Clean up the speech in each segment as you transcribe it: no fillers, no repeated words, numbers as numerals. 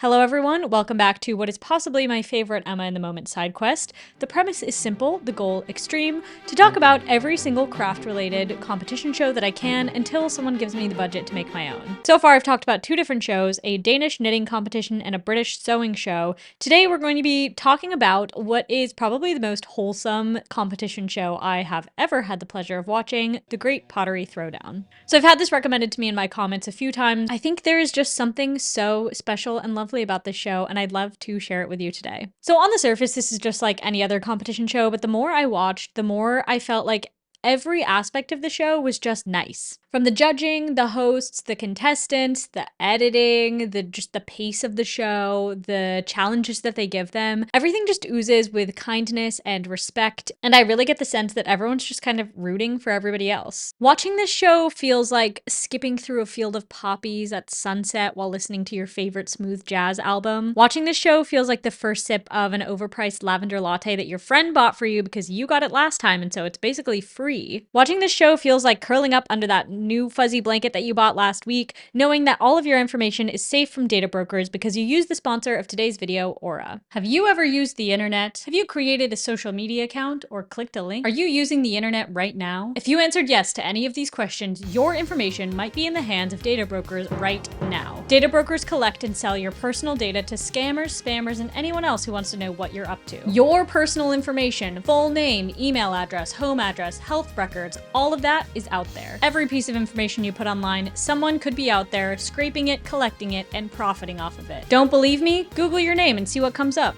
Hello everyone, welcome back to what is possibly my favorite Emma in the Moment side quest. The premise is simple, the goal extreme, to talk about every single craft-related competition show that I can until someone gives me the budget to make my own. So far I've talked about two different shows, a Danish knitting competition and a British sewing show. Today we're going to be talking about what is probably the most wholesome competition show I have ever had the pleasure of watching, the Great Pottery Throwdown. So I've had this recommended to me in my comments a few times. I think there is just something so special and lovely about this show, and I'd love to share it with you today. So on the surface, this is just like any other competition show, but the more I watched, the more I felt like every aspect of the show was just nice. From the judging, the hosts, the contestants, the editing, just the pace of the show, the challenges that they give them, everything just oozes with kindness and respect, and I really get the sense that everyone's just kind of rooting for everybody else. Watching this show feels like skipping through a field of poppies at sunset while listening to your favorite smooth jazz album. Watching this show feels like the first sip of an overpriced lavender latte that your friend bought for you because you got it last time and so it's basically free. Watching this show feels like curling up under that new fuzzy blanket that you bought last week, knowing that all of your information is safe from data brokers because you use the sponsor of today's video, Aura. Have you ever used the internet? Have you created a social media account or clicked a link? Are you using the internet right now? If you answered yes to any of these questions, your information might be in the hands of data brokers right now. Data brokers collect and sell your personal data to scammers, spammers, and anyone else who wants to know what you're up to. Your personal information, full name, email address, home address, health records, all of that is out there. Every piece of information you put online, someone could be out there scraping it, collecting it, and profiting off of it. Don't believe me? Google your name and see what comes up.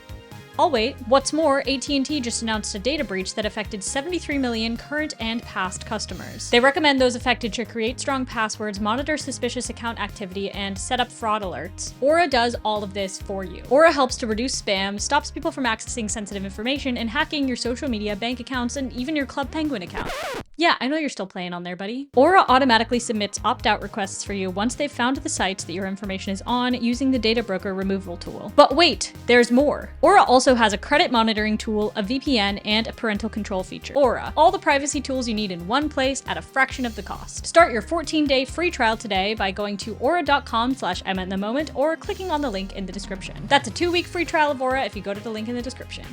I'll wait. What's more, AT&T just announced a data breach that affected 73 million current and past customers. They recommend those affected to create strong passwords, monitor suspicious account activity, and set up fraud alerts. Aura does all of this for you. Aura helps to reduce spam, stops people from accessing sensitive information, and hacking your social media, bank accounts, and even your Club Penguin account. Yeah, I know you're still playing on there, buddy. Aura automatically submits opt-out requests for you once they've found the sites that your information is on using the data broker removal tool. But wait, there's more. Aura also has a credit monitoring tool, a VPN, and a parental control feature. Aura, all the privacy tools you need in one place at a fraction of the cost. Start your 14-day free trial today by going to aura.com/emmainthemoment or clicking on the link in the description. That's a 2-week free trial of Aura if you go to the link in the description.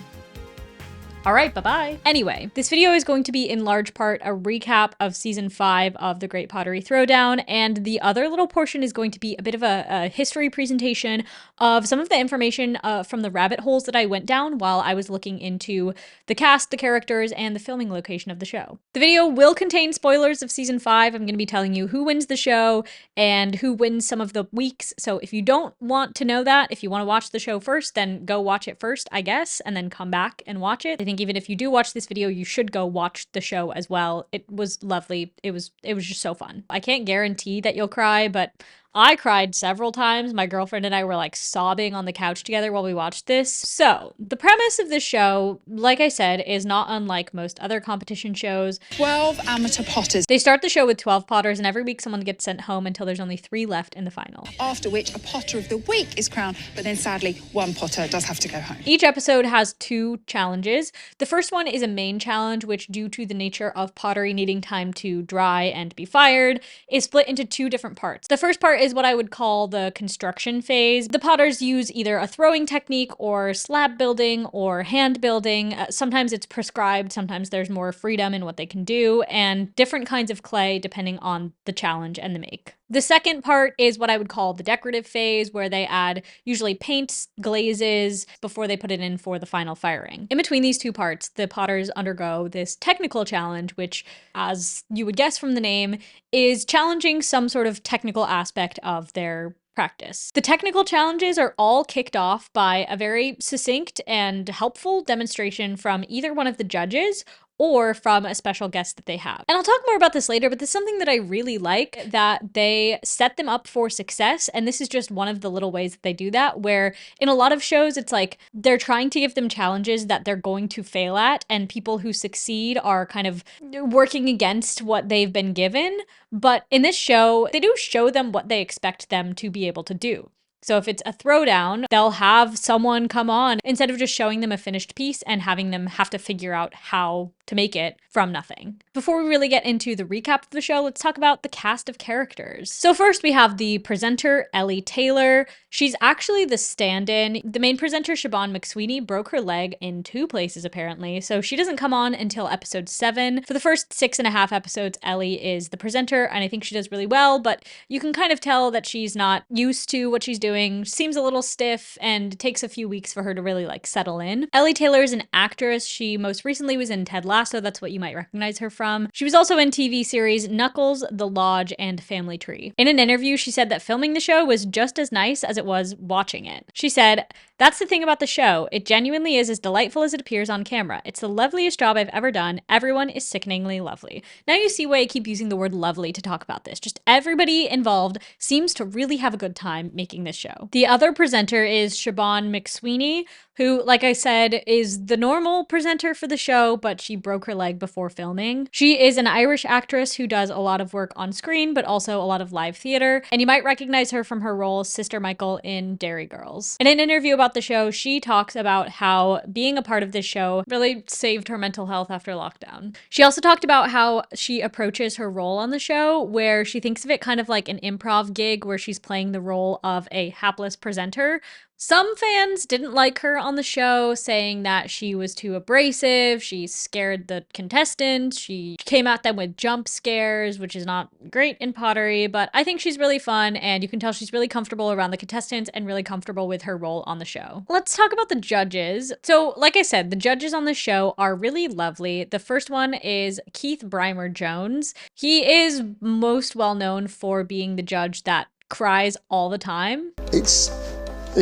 Alright, bye-bye. Anyway, this video is going to be in large part a recap of season 5 of the Great Pottery Throwdown, and the other little portion is going to be a bit of a history presentation of some of the information from the rabbit holes that I went down while I was looking into the cast, the characters, and the filming location of the show. The video will contain spoilers of season 5. I'm going to be telling you who wins the show and who wins some of the weeks, so if you don't want to know that, if you want to watch the show first, then go watch it first, I guess, and then come back and watch it. I think even if you do watch this video, you should go watch the show as well. It was lovely. It was just so fun. I can't guarantee that you'll cry, but I cried several times. My girlfriend and I were like sobbing on the couch together while we watched this. So the premise of this show, like I said, is not unlike most other competition shows. 12 amateur potters. They start the show with 12 potters, and every week someone gets sent home until there's only 3 left in the final. After which a potter of the week is crowned, but then sadly one potter does have to go home. Each episode has 2 challenges. The first one is a main challenge, which due to the nature of pottery needing time to dry and be fired, is split into 2 different parts. The first part is what I would call the construction phase. The potters use either a throwing technique or slab building or hand building. Sometimes it's prescribed, sometimes there's more freedom in what they can do, and different kinds of clay depending on the challenge and the make. The second part is what I would call the decorative phase, where they add usually paints, glazes, before they put it in for the final firing. In between these 2 parts, the potters undergo this technical challenge, which, as you would guess from the name, is challenging some sort of technical aspect of their practice. The technical challenges are all kicked off by a very succinct and helpful demonstration from either one of the judges or from a special guest that they have. And I'll talk more about this later, but this is something that I really like, that they set them up for success, and this is just one of the little ways that they do that, where in a lot of shows, it's like they're trying to give them challenges that they're going to fail at, and people who succeed are kind of working against what they've been given. But in this show, they do show them what they expect them to be able to do. So if it's a throwdown, they'll have someone come on instead of just showing them a finished piece and having them have to figure out how to make it from nothing. Before we really get into the recap of the show, let's talk about the cast of characters. So first we have the presenter, Ellie Taylor. She's actually the stand-in. The main presenter, Siobhan McSweeney, broke her leg in 2 places apparently, so she doesn't come on until episode 7. For the first 6.5 episodes, Ellie is the presenter, and I think she does really well, but you can kind of tell that she's not used to what she's doing, seems a little stiff, and it takes a few weeks for her to really settle in. Ellie Taylor is an actress. She most recently was in Ted Lasso, that's what you might recognize her from. She was also in TV series Knuckles, The Lodge, and Family Tree. In an interview, she said that filming the show was just as nice as it was watching it. She said, "That's the thing about the show. It genuinely is as delightful as it appears on camera. It's the loveliest job I've ever done. Everyone is sickeningly lovely." Now you see why I keep using the word lovely to talk about this. Just everybody involved seems to really have a good time making this show. The other presenter is Siobhan McSweeney, who, like I said, is the normal presenter for the show, but she broke her leg before filming. She is an Irish actress who does a lot of work on screen, but also a lot of live theater, and you might recognize her from her role Sister Michael in Dairy Girls. In an interview about the show, she talks about how being a part of this show really saved her mental health after lockdown. She also talked about how she approaches her role on the show, where she thinks of it kind of like an improv gig where she's playing the role of a hapless presenter. Some fans didn't like her on the show, saying that she was too abrasive, she scared the contestants, she came at them with jump scares, which is not great in Pottery, but I think she's really fun, and you can tell she's really comfortable around the contestants and really comfortable with her role on the show. Let's talk about the judges. So, like I said, the judges on the show are really lovely. The first one is Keith Brymer Jones. He is most well known for being the judge that cries all the time. It's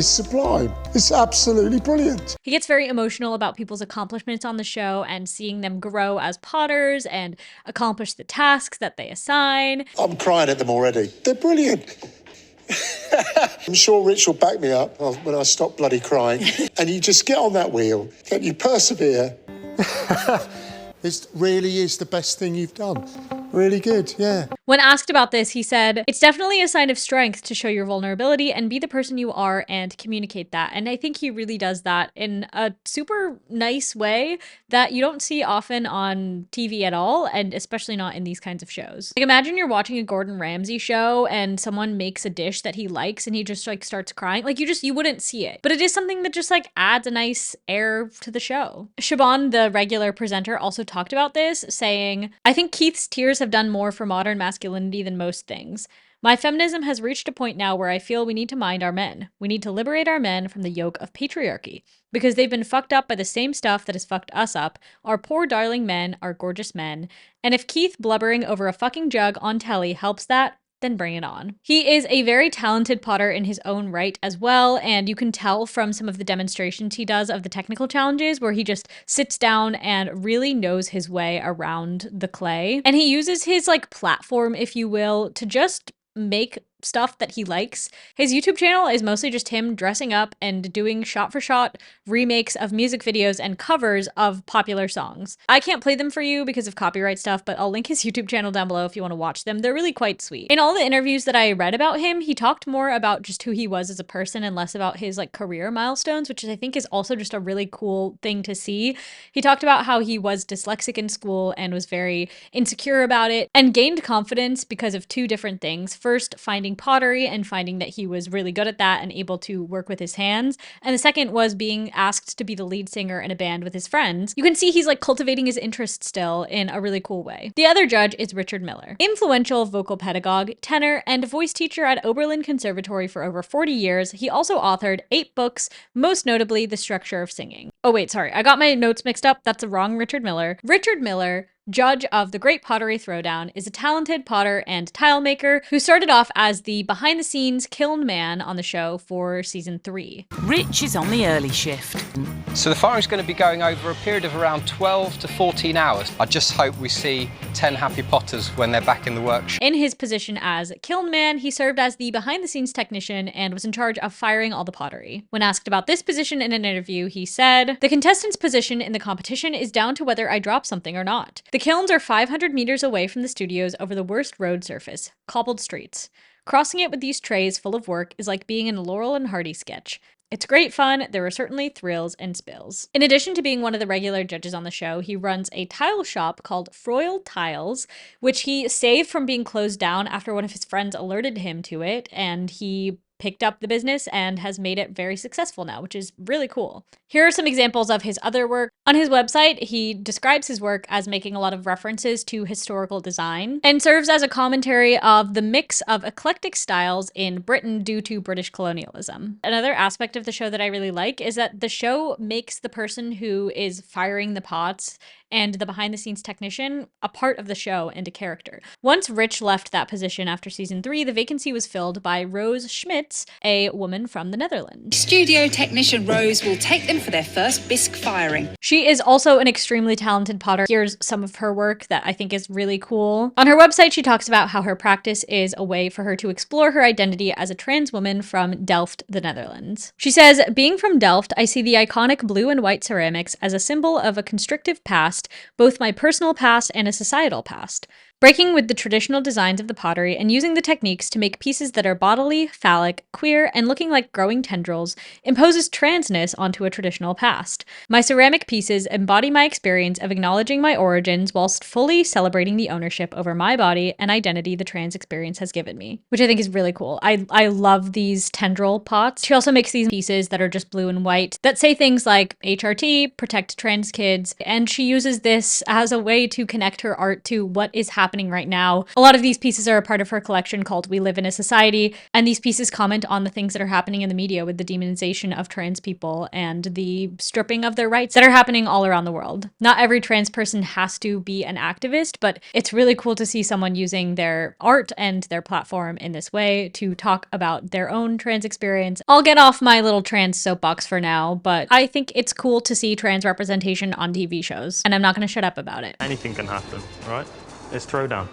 sublime. It's absolutely brilliant. He gets very emotional about people's accomplishments on the show and seeing them grow as potters and accomplish the tasks that they assign. I'm crying at them already. They're brilliant. I'm sure Rich will back me up when I stop bloody crying. And you just get on that wheel and you persevere. It really is the best thing you've done. Really good, yeah. When asked about this, he said, "It's definitely a sign of strength to show your vulnerability and be the person you are and communicate that." And I think he really does that in a super nice way that you don't see often on TV at all, and especially not in these kinds of shows. Like, imagine you're watching a Gordon Ramsay show and someone makes a dish that he likes and he just starts crying. Like, you wouldn't see it. But it is something that just adds a nice air to the show. Siobhan, the regular presenter, also talked about this, saying, "I think Keith's tears have done more for modern masculinity than most things. My feminism has reached a point now where I feel we need to mind our men. We need to liberate our men from the yoke of patriarchy, because they've been fucked up by the same stuff that has fucked us up, our poor darling men, our gorgeous men. And if Keith blubbering over a fucking jug on telly helps that, then bring it on." He is a very talented potter in his own right as well, and you can tell from some of the demonstrations he does of the technical challenges where he just sits down and really knows his way around the clay. And he uses his platform, if you will, to just make stuff that he likes. His YouTube channel is mostly just him dressing up and doing shot-for-shot remakes of music videos and covers of popular songs. I can't play them for you because of copyright stuff, but I'll link his YouTube channel down below if you want to watch them. They're really quite sweet. In all the interviews that I read about him, he talked more about just who he was as a person and less about his career milestones, which I think is also just a really cool thing to see. He talked about how he was dyslexic in school and was very insecure about it and gained confidence because of 2 different things. First, finding pottery and finding that he was really good at that and able to work with his hands. And the second was being asked to be the lead singer in a band with his friends. You can see he's cultivating his interest still in a really cool way. The other judge is Richard Miller. Influential vocal pedagogue, tenor, and voice teacher at Oberlin Conservatory for over 40 years, he also authored 8 books, most notably The Structure of Singing. Oh wait, sorry, I got my notes mixed up. That's the wrong Richard Miller. Richard Miller, judge of the Great Pottery Throwdown, is a talented potter and tile maker who started off as the behind-the-scenes kiln man on the show for season 3. Rich is on the early shift. So the firing is going to be going over a period of around 12 to 14 hours. I just hope we see 10 happy potters when they're back in the workshop. In his position as kiln man, he served as the behind-the-scenes technician and was in charge of firing all the pottery. When asked about this position in an interview, he said, "The contestant's position in the competition is down to whether I drop something or not. The kilns are 500 meters away from the studios over the worst road surface, cobbled streets. Crossing it with these trays full of work is like being in a Laurel and Hardy sketch. It's great fun, there are certainly thrills and spills. In addition to being one of the regular judges on the show, he runs a tile shop called Froyle Tiles, which he saved from being closed down after one of his friends alerted him to it, and he picked up the business and has made it very successful now, which is really cool. Here are some examples of his other work. On his website, he describes his work as making a lot of references to historical design and serves as a commentary of the mix of eclectic styles in Britain due to British colonialism. Another aspect of the show that I really like is that the show makes the person who is firing the pots and the behind-the-scenes technician a part of the show and a character. Once Rich left that position after season 3, the vacancy was filled by Rose Schmitts, a woman from the Netherlands. Studio technician Rose will take them for their first bisque firing. She is also an extremely talented potter. Here's some of her work that I think is really cool. On her website, she talks about how her practice is a way for her to explore her identity as a trans woman from Delft, the Netherlands. She says, "Being from Delft, I see the iconic blue and white ceramics as a symbol of a constrictive past, both my personal past and a societal past. Breaking with the traditional designs of the pottery and using the techniques to make pieces that are bodily, phallic, queer, and looking like growing tendrils imposes transness onto a traditional past. My ceramic pieces embody my experience of acknowledging my origins whilst fully celebrating the ownership over my body and identity the trans experience has given me," which I think is really cool. I love these tendril pots. She also makes these pieces that are just blue and white that say things like HRT, protect trans kids, and she uses this as a way to connect her art to what is happening right now. A lot of these pieces are a part of her collection called We Live in a Society, and these pieces comment on the things that are happening in the media with the demonization of trans people and the stripping of their rights that are happening all around the world. Not every trans person has to be an activist, but it's really cool to see someone using their art and their platform in this way to talk about their own trans experience. I'll get off my little trans soapbox for now, but I think it's cool to see trans representation on TV shows, and I'm not going to shut up about it. Anything can happen, right? It's Throwdown.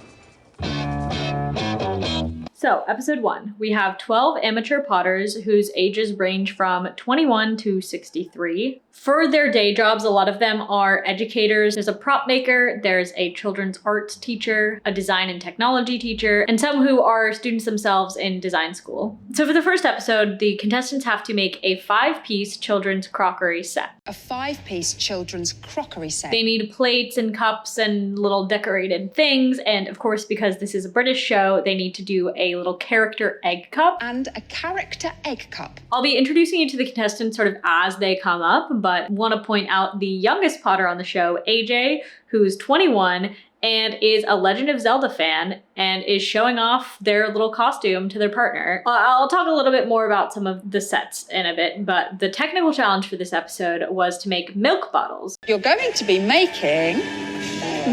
So, episode 1, we have 12 amateur potters whose ages range from 21 to 63. For their day jobs, a lot of them are educators. There's a prop maker, there's a children's arts teacher, a design and technology teacher, and some who are students themselves in design school. So for the first episode, the contestants have to make a 5-piece children's crockery set. A 5-piece children's crockery set. They need plates and cups and little decorated things, and of course, because this is a British show, they need to do a little character egg cup. And a character egg cup. I'll be introducing you to the contestants sort of as they come up, but want to point out the youngest potter on the show, AJ, who's 21 and is a Legend of Zelda fan and is showing off their little costume to their partner. I'll talk a little bit more about some of the sets in a bit, but the technical challenge for this episode was to make milk bottles. You're going to be making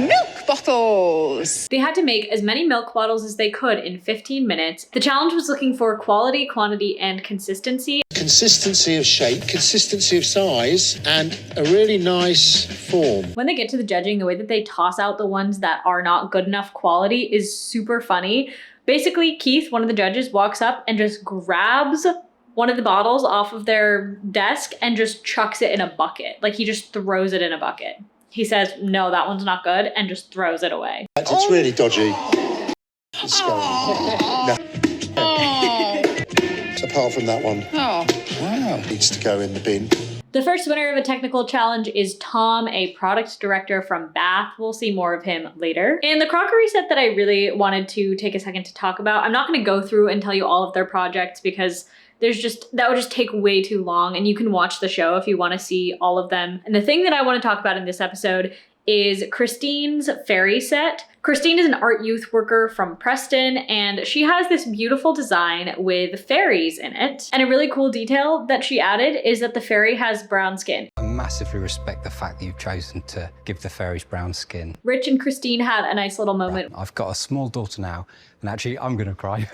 milk bottles. They had to make as many milk bottles as they could in 15 minutes. The challenge was looking for quality, quantity, and consistency. Consistency of shape, consistency of size, and a really nice form. When they get to the judging, the way that they toss out the ones that are not good enough quality is super funny. Basically, Keith, one of the judges, walks up and just grabs one of the bottles off of their desk and just chucks it in a bucket. Like, he just throws it in a bucket. He says, "No, that one's not good," and just throws it away. It's really dodgy. It's going. So apart from that one, Oh. wow, needs to go in the bin. The first winner of a technical challenge is Tom, a product director from Bath. We'll see more of him later. And the crockery set that I really wanted to take a second to talk about, I'm not going to go through and tell you all of their projects because that would just take way too long, and you can watch the show if you want to see all of them. And the thing that I want to talk about in this episode is Christine's fairy set. Christine is an art youth worker from Preston, and she has this beautiful design with fairies in it. And a really cool detail that she added is that the fairy has brown skin. I massively respect the fact that you've chosen to give the fairies brown skin. Rich and Christine had a nice little moment. I've got a small daughter now, and actually I'm going to cry.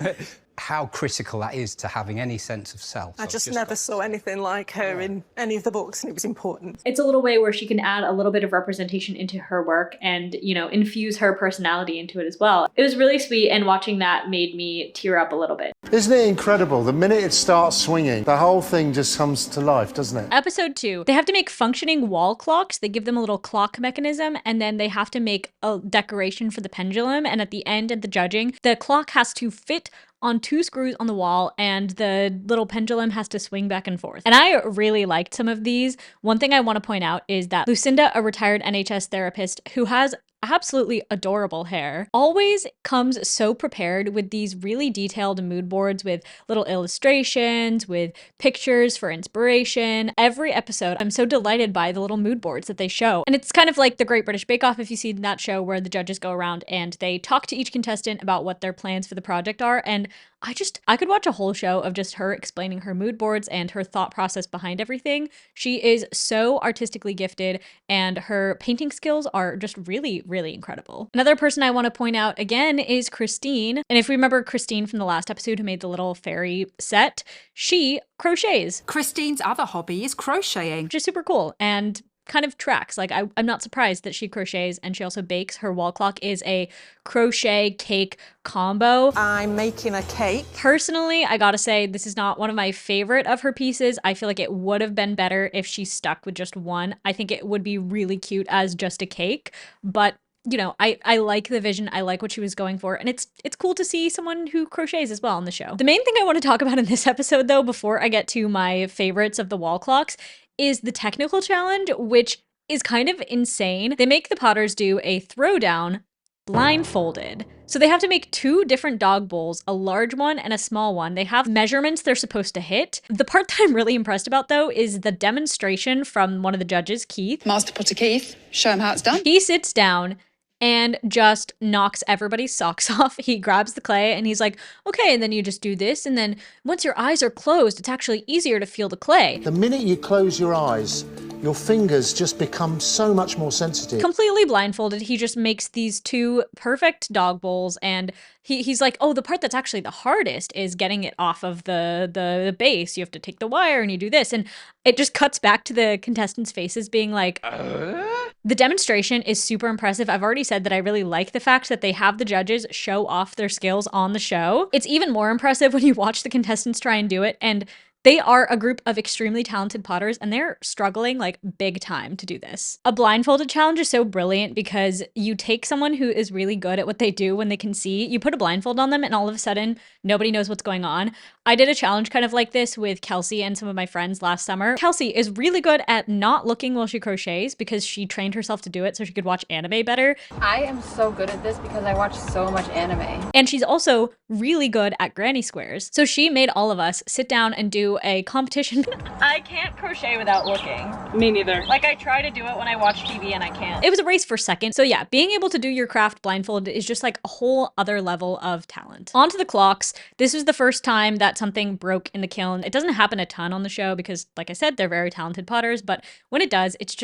How critical that is to having any sense of self. I just never saw anything like her in any of the books, and it was important. It's a little way where she can add a little bit of representation into her work and, you know, infuse her personality into it as well. It was really sweet, and watching that made me tear up a little bit. Isn't it incredible? The minute it starts swinging, the whole thing just comes to life, doesn't it? Episode 2. They have to make functioning wall clocks. They give them a little clock mechanism, and then they have to make a decoration for the pendulum. And at the end of the judging, the clock has to fit on 2 screws on the wall, and the little pendulum has to swing back and forth. And I really liked some of these. One thing I want to point out is that Lucinda, a retired NHS therapist who has absolutely adorable hair, always comes so prepared with these really detailed mood boards with little illustrations, with pictures for inspiration. Every episode, I'm so delighted by the little mood boards that they show. And it's kind of like the Great British Bake Off, if you've seen that show, where the judges go around and they talk to each contestant about what their plans for the project are. And I could watch a whole show of just her explaining her mood boards and her thought process behind everything. She is so artistically gifted, and her painting skills are just really, really incredible. Another person I want to point out again is Christine. And if we remember Christine from the last episode who made the little fairy set, she crochets. Christine's other hobby is crocheting, which is super cool and kind of tracks. Like, I'm not surprised that she crochets, and she also bakes. Her wall clock is a crochet cake combo. I'm making a cake. Personally, I gotta say, this is not one of my favorite of her pieces. I feel like it would have been better if she stuck with just one. I think it would be really cute as just a cake, but you know, I like the vision. I like what she was going for, and it's cool to see someone who crochets as well on the show. The main thing I want to talk about in this episode, though, before I get to my favorites of the wall clocks, is the technical challenge, which is kind of insane. They make the Potters do a throwdown blindfolded. So they have to make 2 different dog bowls, a large one and a small one. They have measurements they're supposed to hit. The part that I'm really impressed about, though, is the demonstration from one of the judges, Keith. Master Potter Keith, show him how it's done. He sits down and just knocks everybody's socks off. He grabs the clay and he's like, okay, and then you just do this. And then once your eyes are closed, it's actually easier to feel the clay. The minute you close your eyes, your fingers just become so much more sensitive. Completely blindfolded, he just makes these 2 perfect dog bowls, and he's like, oh, the part that's actually the hardest is getting it off of the base. You have to take the wire and you do this. And it just cuts back to the contestants' faces being like, The demonstration is super impressive. I've already said that I really like the fact that they have the judges show off their skills on the show. It's even more impressive when you watch the contestants try and do it, and they are a group of extremely talented potters, and they're struggling like big time to do this. A blindfolded challenge is so brilliant because you take someone who is really good at what they do when they can see, you put a blindfold on them, and all of a sudden nobody knows what's going on. I did a challenge kind of like this with Kelsey and some of my friends last summer. Kelsey is really good at not looking while she crochets because she trained herself to do it so she could watch anime better. I am so good at this because I watch so much anime. And she's also really good at granny squares. So she made all of us sit down and do a competition. I can't crochet without looking. Me neither. Like, I try to do it when I watch TV and I can't. It was a race for second. So yeah, being able to do your craft blindfolded is just like a whole other level of talent. On to the clocks. This was the first time that something broke in the kiln. It doesn't happen a ton on the show because, like I said, they're very talented potters, but when it does, it's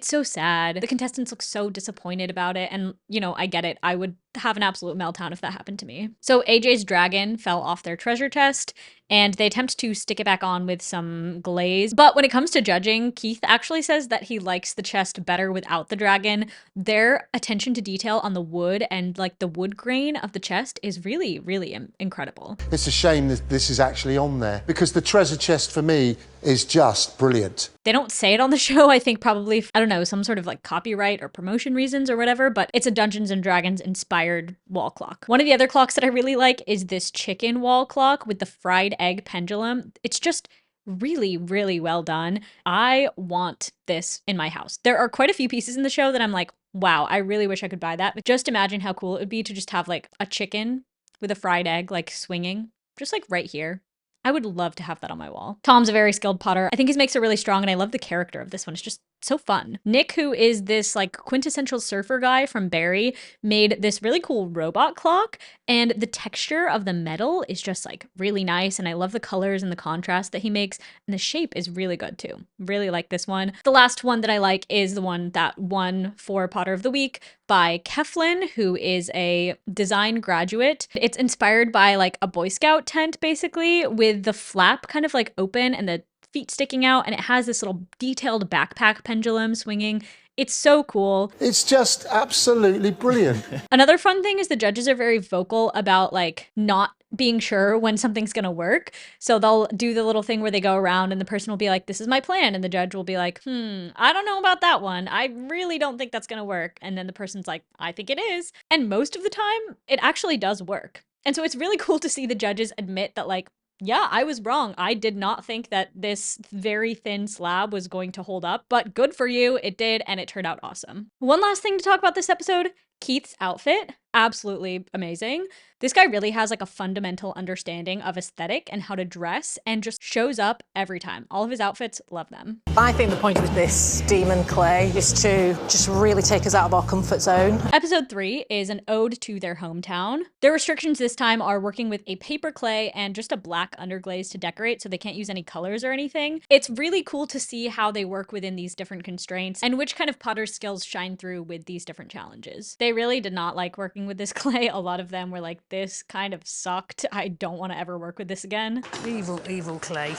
so sad. The contestants look so disappointed about it, and you know, I get it. I would have an absolute meltdown if that happened to me. So AJ's dragon fell off their treasure chest, and they attempt to stick it back on with some glaze. But when it comes to judging, Keith actually says that he likes the chest better without the dragon. Their attention to detail on the wood and like the wood grain of the chest is really, really incredible. It's a shame that this is actually on there because the treasure chest for me is just brilliant. They don't say it on the show, I think probably, I don't know, some sort of like copyright or promotion reasons or whatever, but it's a Dungeons and Dragons inspired wall clock. One of the other clocks that I really like is this chicken wall clock with the fried egg pendulum. It's just really, really well done. I want this in my house. There are quite a few pieces in the show that I'm like, wow, I really wish I could buy that. But just imagine how cool it would be to just have like a chicken with a fried egg like swinging, just like right here. I would love to have that on my wall. Tom's a very skilled potter. I think his makes are really strong, and I love the character of this one. It's just so fun. Nick, who is this like quintessential surfer guy from Barry, made this really cool robot clock, and the texture of the metal is just like really nice, and I love the colors and the contrast that he makes, and the shape is really good too. Really like this one. The last one that I like is the one that won for Potter of the Week by Keflin, who is a design graduate. It's inspired by like a Boy Scout tent basically, with the flap kind of like open and the feet sticking out, and it has this little detailed backpack pendulum swinging. It's so cool. It's just absolutely brilliant. Another fun thing is the judges are very vocal about like not being sure when something's gonna work. So they'll do the little thing where they go around and the person will be like, this is my plan. And the judge will be like, I don't know about that one. I really don't think that's gonna work. And then the person's like, I think it is. And most of the time, it actually does work. And so it's really cool to see the judges admit that, like, yeah, I was wrong. I did not think that this very thin slab was going to hold up, but good for you. It did, and it turned out awesome. One last thing to talk about this episode, Keith's outfit. Absolutely amazing. This guy really has like a fundamental understanding of aesthetic and how to dress and just shows up every time. All of his outfits, love them. I think the point of this demon clay is to just really take us out of our comfort zone. Episode 3 is an ode to their hometown. Their restrictions this time are working with a paper clay and just a black underglaze to decorate, so they can't use any colors or anything. It's really cool to see how they work within these different constraints and which kind of potter's skills shine through with these different challenges. They really did not like working with this clay. A lot of them were like, this kind of sucked. I don't want to ever work with this again. Evil, evil clay.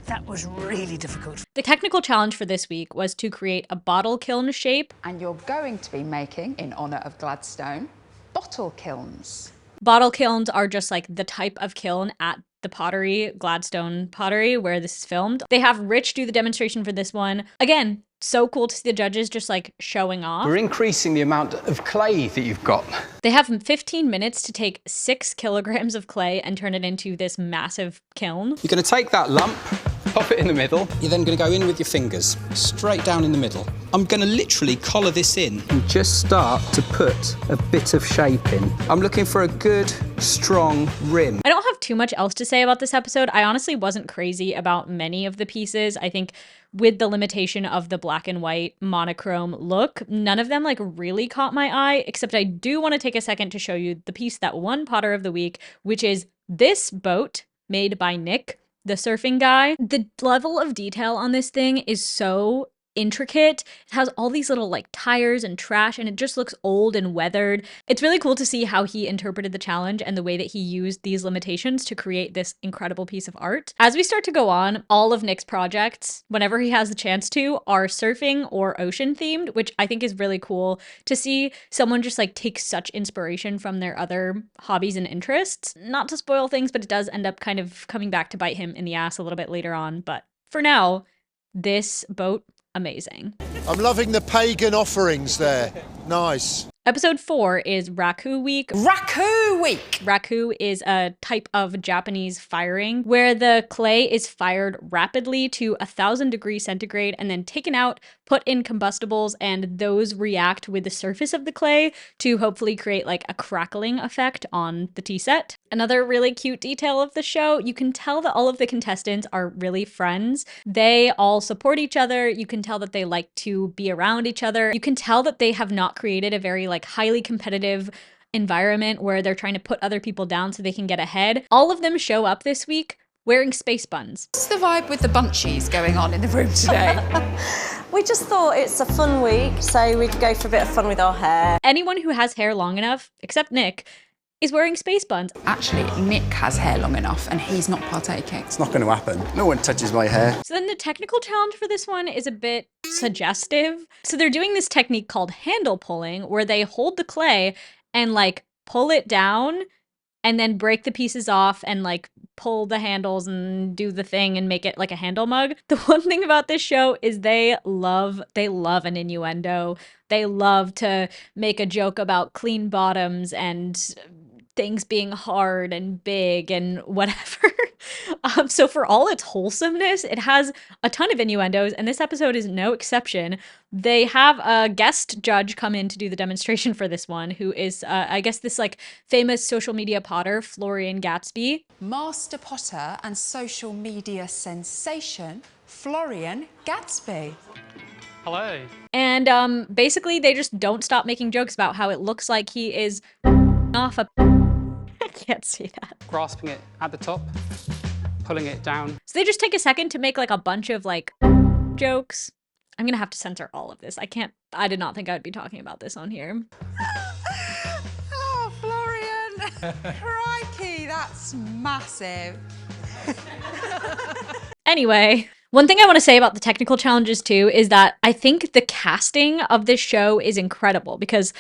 That was really difficult. The technical challenge for this week was to create a bottle kiln shape. And you're going to be making, in honour of Gladstone, bottle kilns. Bottle kilns are just like the type of kiln at the Pottery, Gladstone Pottery, where this is filmed. They have Rich do the demonstration for this one. Again, so cool to see the judges just like showing off. We're increasing the amount of clay that you've got. They have 15 minutes to take 6 kilograms of clay and turn it into this massive kiln. You're going to take that lump, pop it in the middle. You're then going to go in with your fingers, straight down in the middle. I'm going to literally collar this in and just start to put a bit of shape in. I'm looking for a good, strong rim. I don't have too much else to say about this episode. I honestly wasn't crazy about many of the pieces. I think with the limitation of the black and white monochrome look, none of them like really caught my eye, except I do want to take a second to show you the piece that won Potter of the Week, which is this boat made by Nick, the surfing guy. The level of detail on this thing is so intricate. It has all these little like tires and trash, and it just looks old and weathered. It's really cool to see how he interpreted the challenge and the way that he used these limitations to create this incredible piece of art. As we start to go on, all of Nick's projects, whenever he has the chance to, are surfing or ocean themed, which I think is really cool to see someone just like take such inspiration from their other hobbies and interests. Not to spoil things, but it does end up kind of coming back to bite him in the ass a little bit later on. But for now, this boat, amazing. I'm loving the pagan offerings there. Nice. Episode 4 is Raku Week. Raku Week! Raku is a type of Japanese firing where the clay is fired rapidly to 1,000 degrees centigrade and then taken out, put in combustibles, and those react with the surface of the clay to hopefully create like a crackling effect on the tea set. Another really cute detail of the show, you can tell that all of the contestants are really friends. They all support each other. You can tell that they like to be around each other. You can tell that they have not created a very like highly competitive environment where they're trying to put other people down so they can get ahead. All of them show up this week wearing space buns. What's the vibe with the bunchies going on in the room today? We just thought it's a fun week, so we'd go for a bit of fun with our hair. Anyone who has hair long enough, except Nick, is wearing space buns. Actually, Nick has hair long enough and he's not partaking. It's not going to happen. No one touches my hair. So then the technical challenge for this one is a bit suggestive. So they're doing this technique called handle pulling where they hold the clay and like pull it down and then break the pieces off and like pull the handles and do the thing and make it like a handle mug. The one thing about this show is they love an innuendo. They love to make a joke about clean bottoms and things being hard and big and whatever. So for all its wholesomeness, it has a ton of innuendos, and this episode is no exception. They have a guest judge come in to do the demonstration for this one, who is, I guess, this like famous social media potter, Florian Gatsby. Master potter and social media sensation, Florian Gatsby. Hello. And basically, they just don't stop making jokes about how it looks like he is off a... I can't see that. Grasping it at the top, pulling it down. So they just take a second to make like a bunch of like jokes. I'm gonna have to censor all of this. I did not think I would be talking about this on here. Oh, Florian. Crikey, that's massive. Anyway, one thing I want to say about the technical challenges too is that I think the casting of this show is incredible because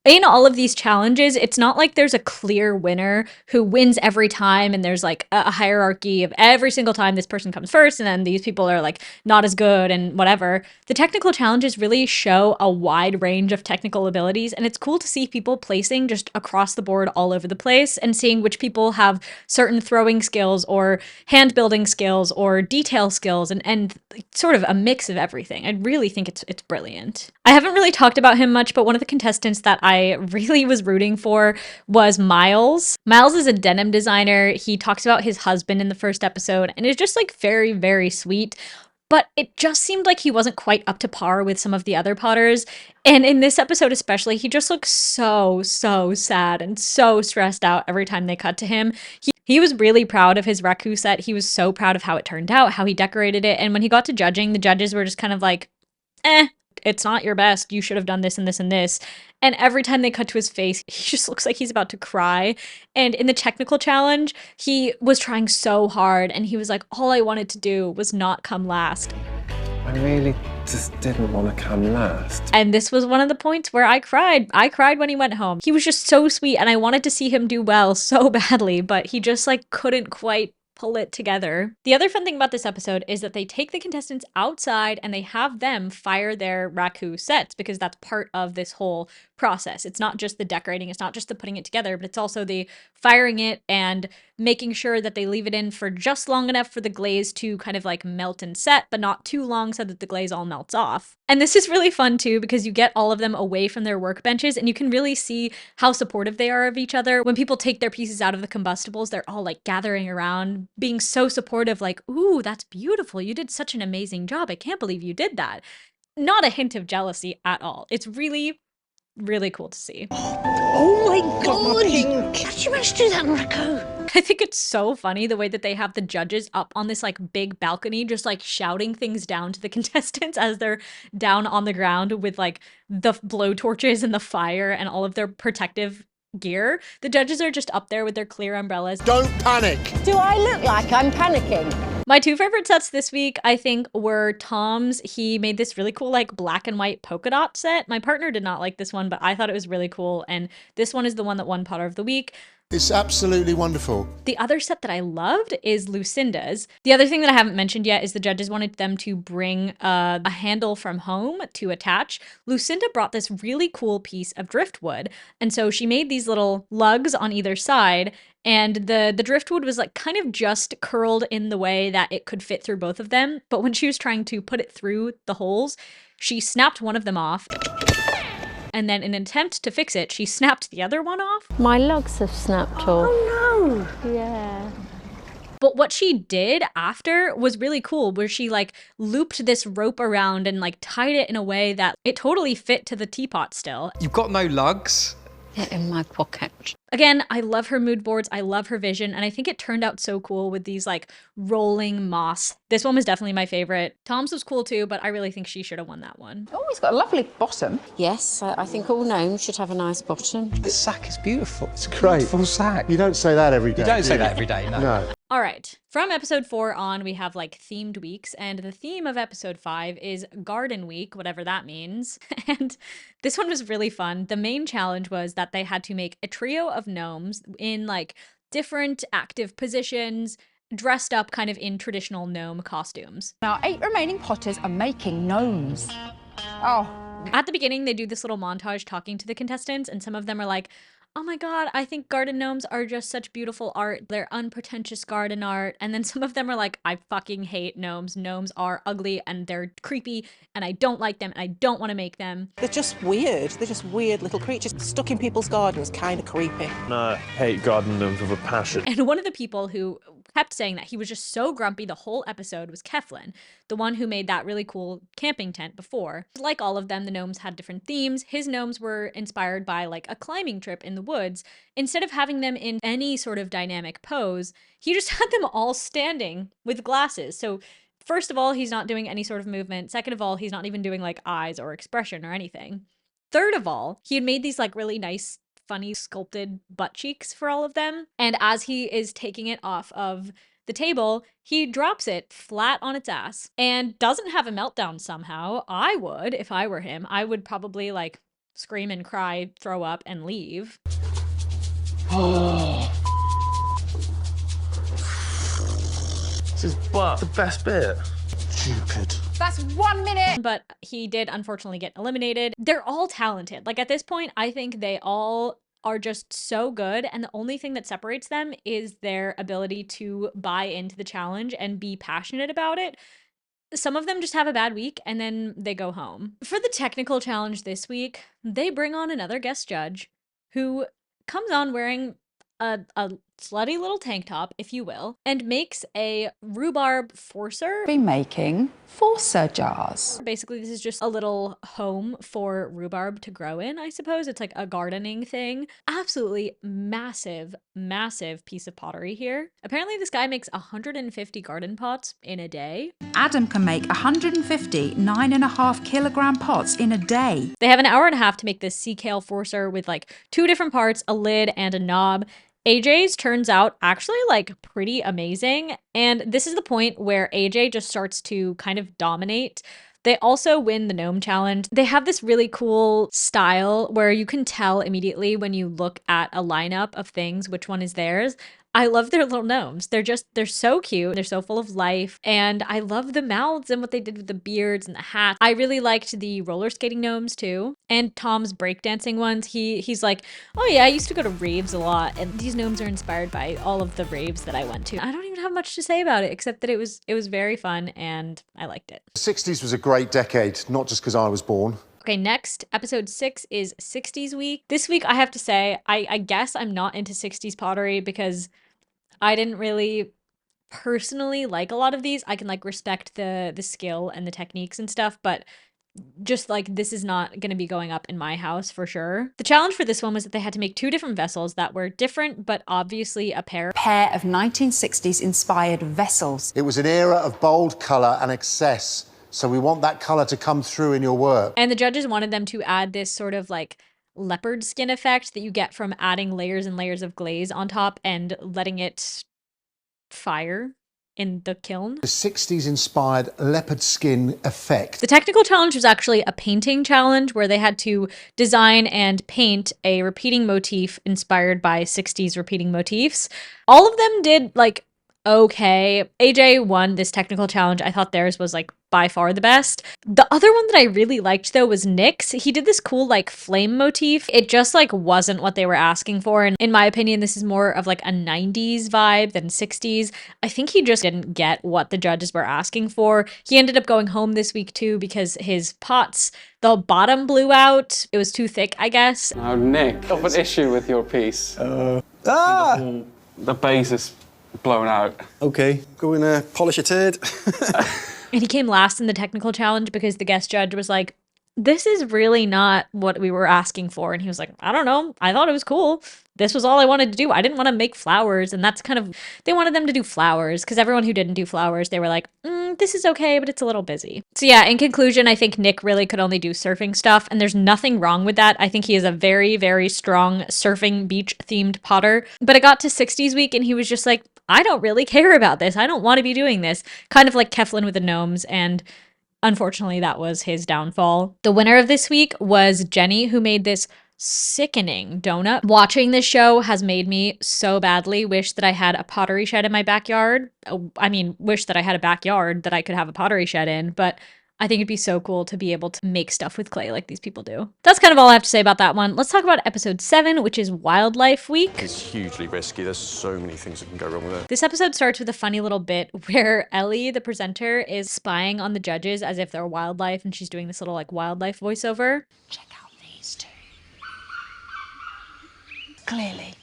In all of these challenges, it's not like there's a clear winner who wins every time and there's like a hierarchy of every single time this person comes first and then these people are like not as good and whatever. The technical challenges really show a wide range of technical abilities, and it's cool to see people placing just across the board all over the place and seeing which people have certain throwing skills or hand building skills or detail skills and sort of a mix of everything. I really think it's brilliant. I haven't really talked about him much, but one of the contestants that I really was rooting for was Miles. Miles is a denim designer. He talks about his husband in the first episode and is just like very, very sweet. But it just seemed like he wasn't quite up to par with some of the other Potters. And in this episode especially, he just looks so sad and so stressed out every time they cut to him. He was really proud of his Raku set. He was so proud of how it turned out, how he decorated it. And when he got to judging, the judges were just kind of like, it's not your best. You should have done this and this and this. And every time they cut to his face, he just looks like he's about to cry. And in the technical challenge, he was trying so hard and he was like, all I wanted to do was not come last. I really just didn't want to come last. And this was one of the points where I cried. I cried when he went home. He was just so sweet and I wanted to see him do well so badly, but he just like couldn't quite pull it together. The other fun thing about this episode is that they take the contestants outside and they have them fire their Raku sets, because that's part of this whole process. It's not just the decorating, it's not just the putting it together, but it's also the firing it and making sure that they leave it in for just long enough for the glaze to kind of like melt and set, but not too long so that the glaze all melts off. And this is really fun too, because you get all of them away from their workbenches and you can really see how supportive they are of each other. When people take their pieces out of the combustibles, they're all like gathering around, being so supportive, like, ooh, that's beautiful. You did such an amazing job. I can't believe you did that. Not a hint of jealousy at all. It's really cool to see. Oh my god! How did you manage to do that, Raku? I think it's so funny the way that they have the judges up on this like big balcony just like shouting things down to the contestants as they're down on the ground with like the blow torches and the fire and all of their protective gear. The judges are just up there with their clear umbrellas. Don't panic! Do I look like I'm panicking? My two favorite sets this week, I think, were Tom's. He made this really cool, like, black and white polka dot set. My partner did not like this one, but I thought it was really cool, and this one is the one that won Potter of the Week. It's absolutely wonderful. The other set that I loved is Lucinda's. The other thing that I haven't mentioned yet is the judges wanted them to bring a handle from home to attach. Lucinda brought this really cool piece of driftwood, and so she made these little lugs on either side, and the driftwood was like kind of just curled in the way that it could fit through both of them, but when she was trying to put it through the holes, she snapped one of them off. And then in an attempt to fix it, she snapped the other one off. My lugs have snapped off. Oh no! Yeah. But what she did after was really cool, where she like looped this rope around and like tied it in a way that it totally fit to the teapot still. You've got no lugs? They're in my pocket. Again, I love her mood boards. I love her vision. And I think it turned out so cool with these like rolling moss. This one was definitely my favorite. Tom's was cool too, but I really think she should have won that one. Oh, he's got a lovely bottom. Yes, I think all gnomes should have a nice bottom. This sack is beautiful. It's a Great. beautiful sack. You don't say that every day. You don't say that every day, no. No. All right, from episode 4 on, we have like themed weeks, and the theme of episode 5 is Garden Week, whatever that means. And this one was really fun. The main challenge was that they had to make a trio of gnomes in like different active positions, dressed up kind of in traditional gnome costumes. Our 8 remaining Potters are making gnomes. Oh. At the beginning, they do this little montage talking to the contestants, and some of them are like, oh my god, I think garden gnomes are just such beautiful art. They're unpretentious garden art. And then some of them are like, I fucking hate gnomes. Gnomes are ugly and they're creepy and I don't like them and I don't want to make them. They're just weird. They're just weird little creatures stuck in people's gardens, kind of creepy. No, I hate garden gnomes with a passion. And one of the people who kept saying that he was just so grumpy the whole episode was Keflin, the one who made that really cool camping tent before. Like all of them, the gnomes had different themes. His gnomes were inspired by like a climbing trip in the woods. Instead of having them in any sort of dynamic pose, he just had them all standing with glasses. So first of all, he's not doing any sort of movement. Second of all, he's not even doing like eyes or expression or anything. Third of all, he had made these like really nice, funny sculpted butt cheeks for all of them. And as he is taking it off of the table, he drops it flat on its ass and doesn't have a meltdown somehow. I would, if I were him, I would probably like scream and cry, throw up, and leave. Oh. This is the best bit. Stupid. That's 1 minute. But he did unfortunately get eliminated. They're all talented. Like at this point, I think they all are just so good, and the only thing that separates them is their ability to buy into the challenge and be passionate about it. Some of them just have a bad week and then they go home. For the technical challenge this week, they bring on another guest judge who comes on wearing a slutty little tank top, if you will, and makes a rhubarb forcer. Be making forcer jars. Basically, this is just a little home for rhubarb to grow in, I suppose. It's like a gardening thing. Absolutely massive, massive piece of pottery here. Apparently, this guy makes 150 garden pots in a day. Adam can make 150 9.5 kilogram pots in a day. They have an hour and a half to make this sea kale forcer with like 2 different parts, a lid and a knob. AJ's turns out actually like pretty amazing, and this is the point where AJ just starts to kind of dominate. They also win the gnome challenge. They have this really cool style where you can tell immediately when you look at a lineup of things which one is theirs. I love their little gnomes. They're so cute. They're so full of life. And I love the mouths and what they did with the beards and the hats. I really liked the roller skating gnomes too. And Tom's breakdancing ones. He's like, oh yeah, I used to go to raves a lot. And these gnomes are inspired by all of the raves that I went to. I don't even have much to say about it, except that it was very fun and I liked it. The 60s was a great decade, not just because I was born. Okay, next, episode 6 is 60s week. This week, I have to say, I guess I'm not into 60s pottery because I didn't really personally like a lot of these. I can like respect the skill and the techniques and stuff, but just like this is not going to be going up in my house for sure. The challenge for this one was that they had to make 2 different vessels that were different, but obviously a pair Of 1960s inspired vessels. It was an era of bold colour and excess, so we want that colour to come through in your work. And the judges wanted them to add this sort of like leopard skin effect that you get from adding layers and layers of glaze on top and letting it fire in the kiln. The 60s inspired leopard skin effect. The technical challenge was actually a painting challenge where they had to design and paint a repeating motif inspired by 60s repeating motifs. All of them did like okay. AJ won this technical challenge. I thought theirs was like by far the best. The other one that I really liked though was Nick's. He did this cool like flame motif. It just like wasn't what they were asking for. And in my opinion, this is more of like a 90s vibe than 60s. I think he just didn't get what the judges were asking for. He ended up going home this week too because his pots, the bottom blew out. It was too thick, I guess. Oh, Nick, I have an issue with your piece. The base is blown out. Okay, go and polish a turd. And he came last in the technical challenge because the guest judge was like, this is really not what we were asking for. And he was like, I don't know. I thought it was cool. This was all I wanted to do. I didn't want to make flowers. And that's kind of, they wanted them to do flowers because everyone who didn't do flowers, they were like, this is okay, but it's a little busy. So yeah, in conclusion, I think Nick really could only do surfing stuff. And there's nothing wrong with that. I think he is a very, very strong surfing beach themed potter. But it got to 60s week and he was just like, I don't really care about this. I don't want to be doing this. Kind of like Keflin with the gnomes. And unfortunately, that was his downfall. The winner of this week was Jenny, who made this sickening donut. Watching this show has made me so badly wish that I had a pottery shed in my backyard. I mean, wish that I had a backyard that I could have a pottery shed in, but I think it'd be so cool to be able to make stuff with clay like these people do. That's kind of all I have to say about that one. Let's talk about episode 7, which is Wildlife Week. It's hugely risky. There's so many things that can go wrong with it. This episode starts with a funny little bit where Ellie, the presenter, is spying on the judges as if they're wildlife, and she's doing this little like wildlife voiceover. Check out these 2. Clearly,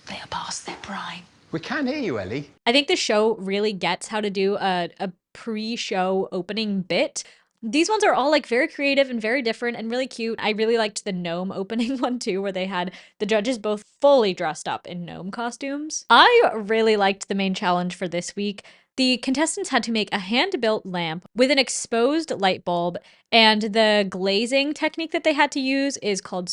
they are past their prime. We can hear you, Ellie. I think the show really gets how to do a pre-show opening bit. These ones are all like very creative and very different and really cute. I really liked the gnome opening one too, where they had the judges both fully dressed up in gnome costumes. I really liked the main challenge for this week. The contestants had to make a hand-built lamp with an exposed light bulb, and the glazing technique that they had to use is called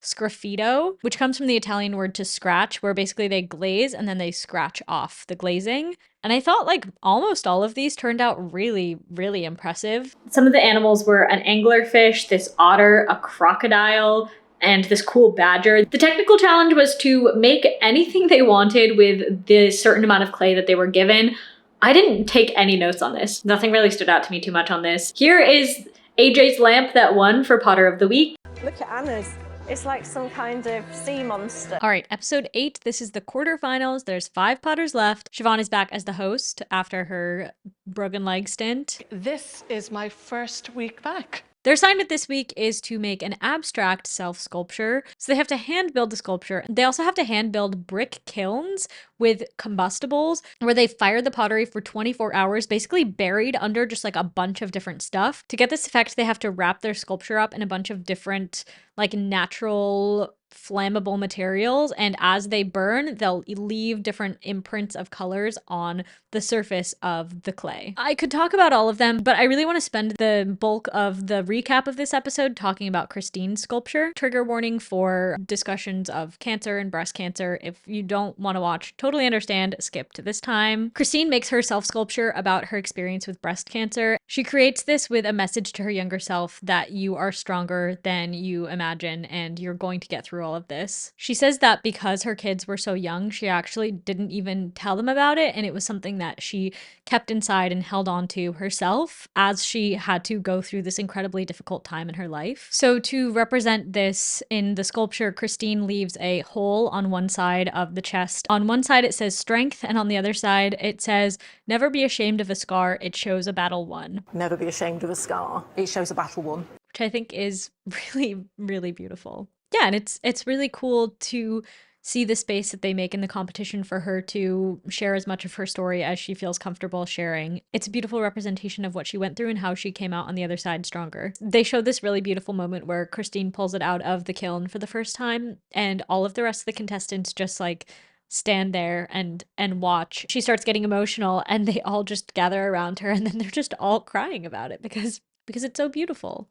sgraffito, which comes from the Italian word to scratch, where basically they glaze and then they scratch off the glazing. And I thought like almost all of these turned out really, really impressive. Some of the animals were an anglerfish, this otter, a crocodile, and this cool badger. The technical challenge was to make anything they wanted with the certain amount of clay that they were given. I didn't take any notes on this. Nothing really stood out to me too much on this. Here is AJ's lamp that won for Potter of the Week. Look at Anna's. It's like some kind of sea monster. All right, episode 8. This is the quarterfinals. There's 5 Potters left. Siobhan is back as the host after her broken leg stint. This is my first week back. Their assignment this week is to make an abstract self-sculpture. So they have to hand build the sculpture. They also have to hand build brick kilns with combustibles where they fire the pottery for 24 hours, basically buried under just like a bunch of different stuff. To get this effect, they have to wrap their sculpture up in a bunch of different like natural flammable materials, and as they burn, they'll leave different imprints of colors on the surface of the clay. I could talk about all of them, but I really want to spend the bulk of the recap of this episode talking about Christine's sculpture. Trigger warning for discussions of cancer and breast cancer. If you don't want to watch, totally understand, skip to this time. Christine makes her self-sculpture about her experience with breast cancer. She creates this with a message to her younger self that you are stronger than you imagine and you're going to get through all of this. She says that because her kids were so young, she actually didn't even tell them about it, and it was something that she kept inside and held on to herself as she had to go through this incredibly difficult time in her life. So to represent this in the sculpture, Christine leaves a hole on one side of the chest. On one side it says strength, and on the other side it says, never be ashamed of a scar, it shows a battle won. Never be ashamed of a scar, it shows a battle won. Which I think is really, really beautiful. Yeah, and it's really cool to see the space that they make in the competition for her to share as much of her story as she feels comfortable sharing. It's a beautiful representation of what she went through and how she came out on the other side stronger. They show this really beautiful moment where Christine pulls it out of the kiln for the first time, and all of the rest of the contestants just like stand there and watch. She starts getting emotional and they all just gather around her, and then they're just all crying about it because it's so beautiful.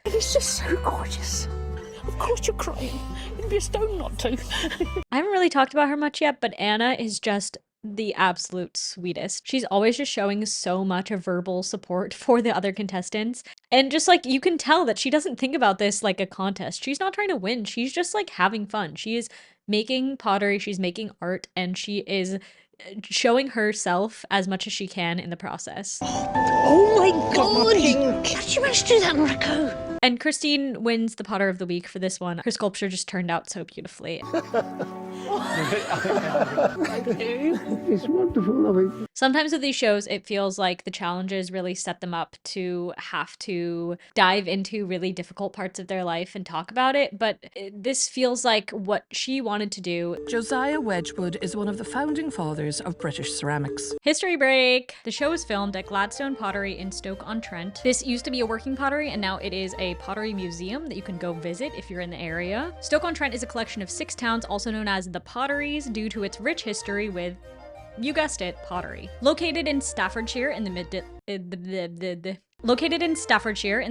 It's just so gorgeous. Of course you're crying. You'd be a stone not to. I haven't really talked about her much yet, but Anna is just the absolute sweetest. She's always just showing so much of verbal support for the other contestants. And just like, you can tell that she doesn't think about this like a contest. She's not trying to win. She's just like having fun. She is making pottery, she's making art, and she is showing herself as much as she can in the process. Oh my god! How did you manage to do that, Raku? And Christine wins the Potter of the Week for this one. Her sculpture just turned out so beautifully. It's wonderful, lovely. Sometimes with these shows, it feels like the challenges really set them up to have to dive into really difficult parts of their life and talk about it, but this feels like what she wanted to do. Josiah Wedgwood is one of the founding fathers of British ceramics. History break! The show was filmed at Gladstone Pottery in Stoke-on-Trent. This used to be a working pottery, and now it is a pottery museum that you can go visit if you're in the area. Stoke-on-Trent is a collection of 6 towns, also known as the Potteries, due to its rich history with, you guessed it, pottery. Located in Staffordshire in the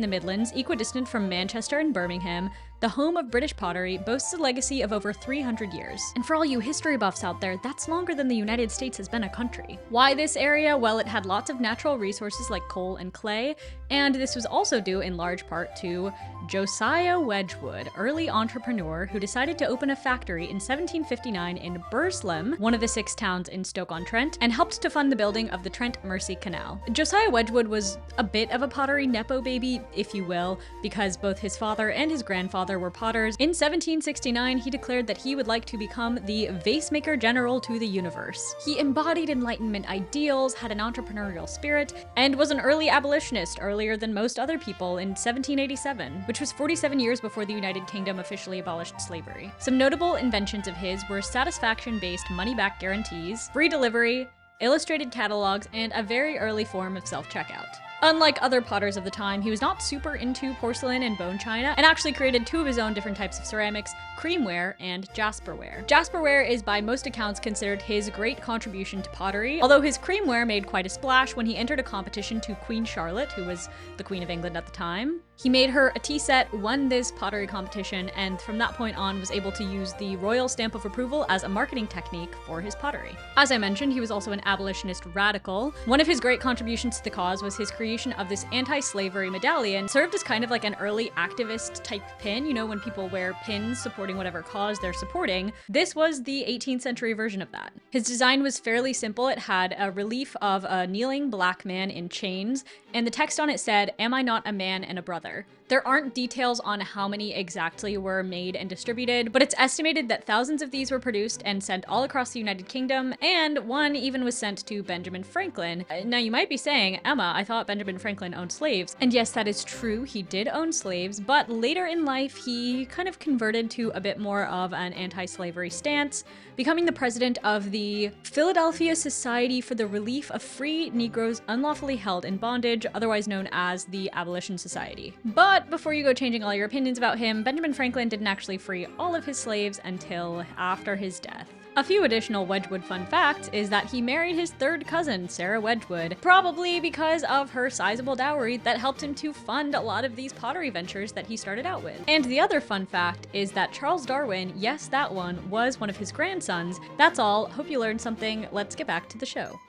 Midlands, equidistant from Manchester and Birmingham, the home of British pottery boasts a legacy of over 300 years. And for all you history buffs out there, that's longer than the United States has been a country. Why this area? Well, it had lots of natural resources like coal and clay, and this was also due in large part to Josiah Wedgwood, early entrepreneur who decided to open a factory in 1759 in Burslem, one of the 6 towns in Stoke-on-Trent, and helped to fund the building of the Trent Mersey Canal. Josiah Wedgwood was a bit of a pottery nepo baby, if you will, because both his father and his grandfather were potters. In 1769, he declared that he would like to become the vase maker general to the universe. He embodied Enlightenment ideals, had an entrepreneurial spirit, and was an early abolitionist, earlier than most other people, in 1787, which was 47 years before the United Kingdom officially abolished slavery. Some notable inventions of his were satisfaction-based money-back guarantees, free delivery, illustrated catalogs, and a very early form of self-checkout. Unlike other potters of the time, he was not super into porcelain and bone china, and actually created 2 of his own different types of ceramics, creamware and jasperware. Jasperware is by most accounts considered his great contribution to pottery, although his creamware made quite a splash when he entered a competition to Queen Charlotte, who was the Queen of England at the time. He made her a tea set, won this pottery competition, and from that point on was able to use the royal stamp of approval as a marketing technique for his pottery. As I mentioned, he was also an abolitionist radical. One of his great contributions to the cause was his creation of this anti-slavery medallion. Served as kind of like an early activist type pin, you know, when people wear pins supporting whatever cause they're supporting. This was the 18th century version of that. His design was fairly simple. It had a relief of a kneeling black man in chains, and the text on it said, "Am I not a man and a brother?" There aren't details on how many exactly were made and distributed, but it's estimated that thousands of these were produced and sent all across the United Kingdom, and one even was sent to Benjamin Franklin. Now you might be saying, Emma, I thought Benjamin Franklin owned slaves. And yes, that is true, he did own slaves, but later in life he kind of converted to a bit more of an anti-slavery stance, becoming the president of the Philadelphia Society for the Relief of Free Negroes Unlawfully Held in Bondage, otherwise known as the Abolition Society. But before you go changing all your opinions about him, Benjamin Franklin didn't actually free all of his slaves until after his death. A few additional Wedgwood fun facts is that he married his 3rd cousin, Sarah Wedgwood, probably because of her sizable dowry that helped him to fund a lot of these pottery ventures that he started out with. And the other fun fact is that Charles Darwin, yes, that one, was one of his grandsons. That's all. Hope you learned something. Let's get back to the show.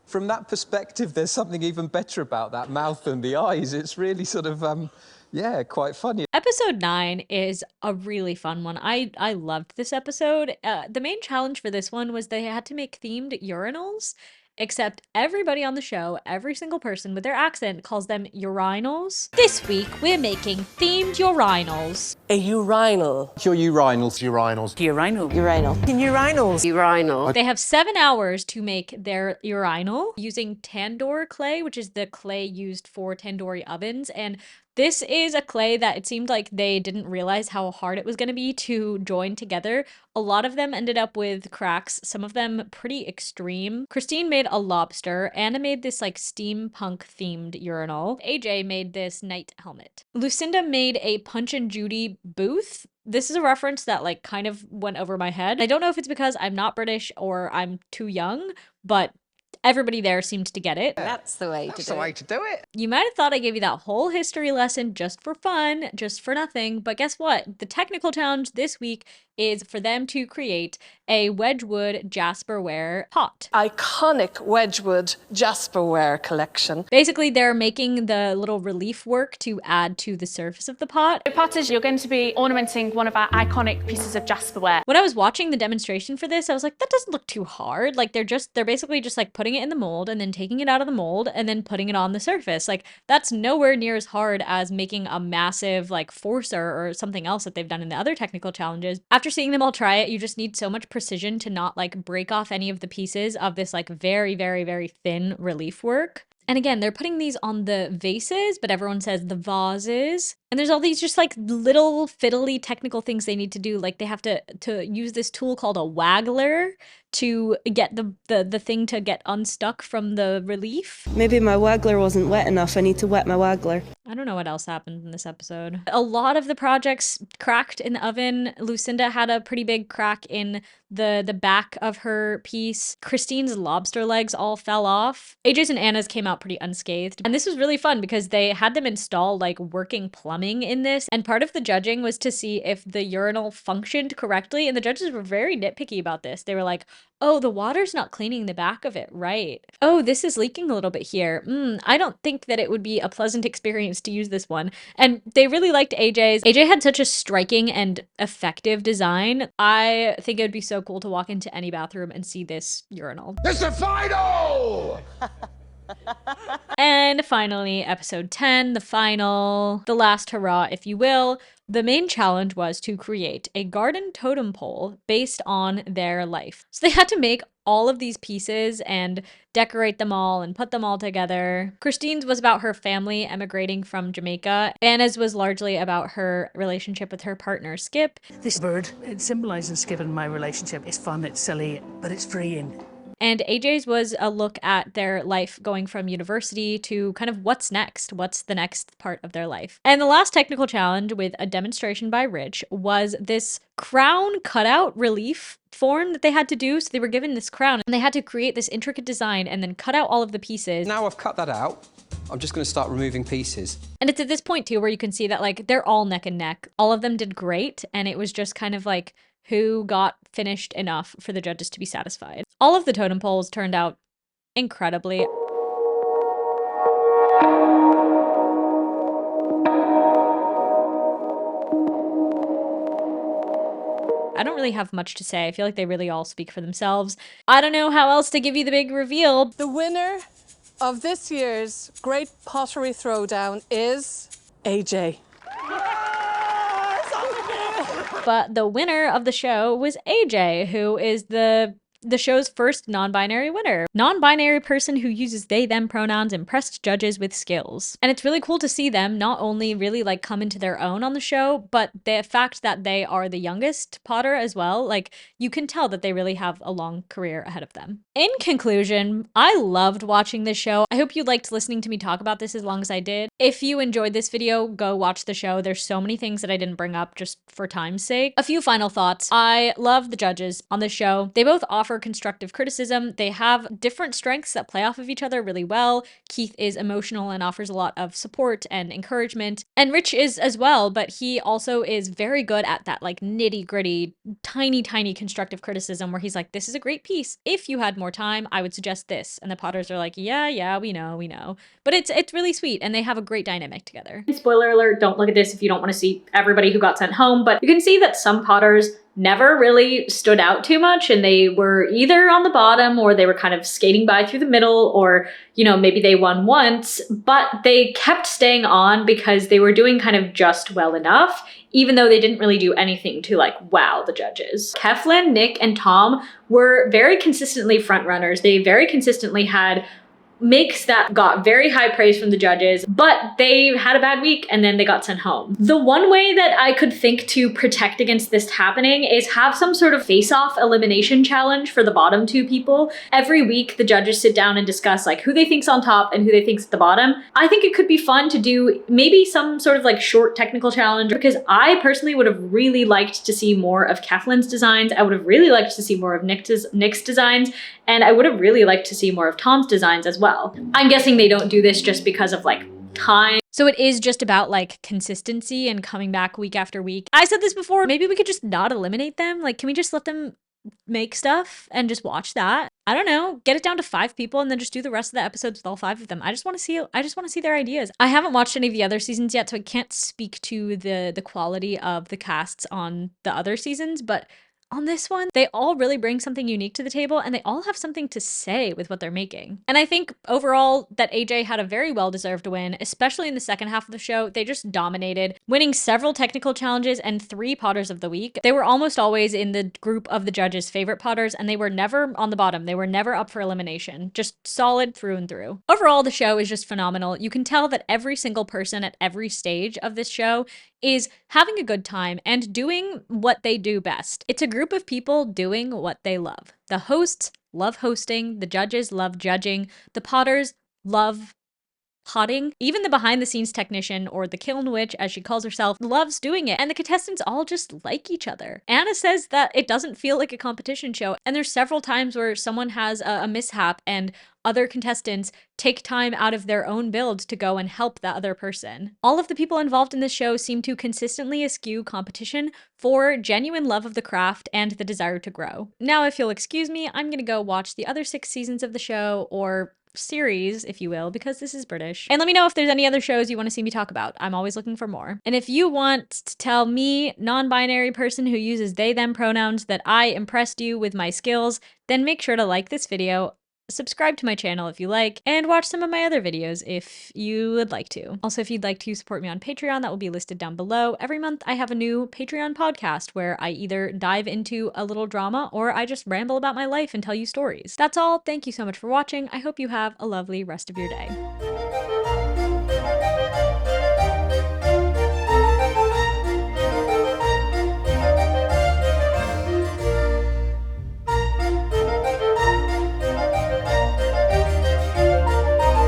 From that perspective, there's something even better about that mouth and the eyes. It's really sort of, yeah, quite funny. Episode 9 is a really fun one. I loved this episode. The main challenge for this one was they had to make themed urinals, except everybody on the show, every single person with their accent calls them urinals. This week, we're making themed urinals. A urinal. Your urinals. Urinals. Urinal. Urinal. Urinals. Urinal. They have 7 hours to make their urinal using tandoor clay, which is the clay used for tandoori ovens, and this is a clay that it seemed like they didn't realize how hard it was going to be to join together. A lot of them ended up with cracks, some of them pretty extreme. Christine made a lobster. Anna made this like steampunk themed urinal. AJ made this knight helmet. Lucinda made a Punch and Judy booth. This is a reference that like kind of went over my head. I don't know if it's because I'm not British or I'm too young, but everybody there seemed to get it. That's the way to do it. You might have thought I gave you that whole history lesson just for fun, just for nothing, but guess what? The technical challenge this week is for them to create a Wedgwood jasperware pot. Iconic Wedgwood jasperware collection. Basically, they're making the little relief work to add to the surface of the pot. So potters, you're going to be ornamenting one of our iconic pieces of jasperware. When I was watching the demonstration for this, I was like, that doesn't look too hard. Like they're basically just like putting it in the mold and then taking it out of the mold and then putting it on the surface. Like that's nowhere near as hard as making a massive like forcer or something else that they've done in the other technical challenges. After seeing them all try it, you just need so much precision to not like break off any of the pieces of this like very, very, very thin relief work. And again, they're putting these on the vases, but everyone says the vases. And there's all these just like little fiddly technical things they need to do. Like they have to use this tool called a waggler to get the thing to get unstuck from the relief. Maybe my waggler wasn't wet enough. I need to wet my waggler. I don't know what else happened in this episode. A lot of the projects cracked in the oven. Lucinda had a pretty big crack in the back of her piece. Christine's lobster legs all fell off. AJ's and Anna's came out pretty unscathed. And this was really fun because they had them install like working plumbing in this. And part of the judging was to see if the urinal functioned correctly. And the judges were very nitpicky about this. They were like, oh, the water's not cleaning the back of it right. Oh, this is leaking a little bit here. I don't think that it would be a pleasant experience to use this one. And they really liked AJ's. AJ had such a striking and effective design. I think it would be so cool to walk into any bathroom and see this urinal. It's the final! And finally, episode 10, the last hurrah, if you will. The main challenge was to create a garden totem pole based on their life. So they had to make all of these pieces and decorate them all and put them all together. Christine's was about her family emigrating from Jamaica. Anna's was largely about her relationship with her partner, Skip. This bird, it symbolises Skip and my relationship. It's fun, it's silly, but it's freeing. And AJ's was a look at their life going from university to kind of what's next, what's the next part of their life. And the last technical challenge, with a demonstration by Rich, was this crown cutout relief form that they had to do. So they were given this crown and they had to create this intricate design and then cut out all of the pieces. Now I've cut that out, I'm just going to start removing pieces. And it's at this point too where you can see that like they're all neck and neck. All of them did great, and it was just kind of like who got finished enough for the judges to be satisfied. All of the totem poles turned out incredibly. I don't really have much to say. I feel like they really all speak for themselves. I don't know how else to give you the big reveal. The winner of this year's Great Pottery Throwdown is AJ. But the winner of the show was AJ, who is the show's first non-binary winner. Non-binary person who uses they, them pronouns impressed judges with skills. And it's really cool to see them not only really like come into their own on the show, but the fact that they are the youngest Potter as well, like you can tell that they really have a long career ahead of them. In conclusion, I loved watching this show. I hope you liked listening to me talk about this as long as I did. If you enjoyed this video, go watch the show. There's so many things that I didn't bring up just for time's sake. A few final thoughts. I love the judges on this show. They both offer constructive criticism. They have different strengths that play off of each other really well. Keith is emotional and offers a lot of support and encouragement, and Rich is as well, but he also is very good at that like nitty gritty, tiny constructive criticism where he's like, this is a great piece. If you had more time, I would suggest this. And the Potters are like, yeah, we know. But it's really sweet, and they have a great dynamic together. Spoiler alert, don't look at this if you don't want to see everybody who got sent home, but you can see that some Potters never really stood out too much, and they were either on the bottom or they were kind of skating by through the middle, or, you know, maybe they won once, but they kept staying on because they were doing kind of just well enough, even though they didn't really do anything to like wow the judges. Keflin, Nick, and Tom were very consistently front runners. They very consistently had makes that got very high praise from the judges, but they had a bad week and then they got sent home. The one way that I could think to protect against this happening is have some sort of face-off elimination challenge for the bottom two people. Every week, the judges sit down and discuss like who they think's on top and who they think's at the bottom. I think it could be fun to do maybe some sort of like short technical challenge, because I personally would have really liked to see more of Keflin's designs. I would have really liked to see more of Nick's designs, and I would have really liked to see more of Tom's designs as well. I'm guessing they don't do this just because of like time. So it is just about like consistency and coming back week after week. I said this before, maybe we could just not eliminate them. Like, can we just let them make stuff and just watch that? I don't know, get it down to 5 people and then just do the rest of the episodes with all 5 of them. I just want to see their ideas. I haven't watched any of the other seasons yet, so I can't speak to the quality of the casts on the other seasons, but on this one, they all really bring something unique to the table, and they all have something to say with what they're making. And I think overall that AJ had a very well-deserved win, especially in the second half of the show. They just dominated, winning several technical challenges and 3 Potters of the Week. They were almost always in the group of the judges' favorite Potters, and they were never on the bottom. They were never up for elimination. Just solid through and through. Overall, the show is just phenomenal. You can tell that every single person at every stage of this show is having a good time and doing what they do best. It's a group of people doing what they love. The hosts love hosting, the judges love judging, the Potters love potting. Even the behind-the-scenes technician, or the kiln witch as she calls herself, loves doing it, and the contestants all just like each other. Anna says that it doesn't feel like a competition show, and there's several times where someone has a mishap and other contestants take time out of their own build to go and help that other person. All of the people involved in this show seem to consistently eschew competition for genuine love of the craft and the desire to grow. Now, if you'll excuse me, I'm gonna go watch the other 6 seasons of the show, or series, if you will, because this is British. And let me know if there's any other shows you want to see me talk about. I'm always looking for more. And if you want to tell me, non-binary person who uses they, them pronouns, that I impressed you with my skills, then make sure to like this video, subscribe to my channel if you like, and watch some of my other videos if you would like to. Also, if you'd like to support me on Patreon, that will be listed down below. Every month I have a new Patreon podcast where I either dive into a little drama or I just ramble about my life and tell you stories. That's all. Thank you so much for watching. I hope you have a lovely rest of your day.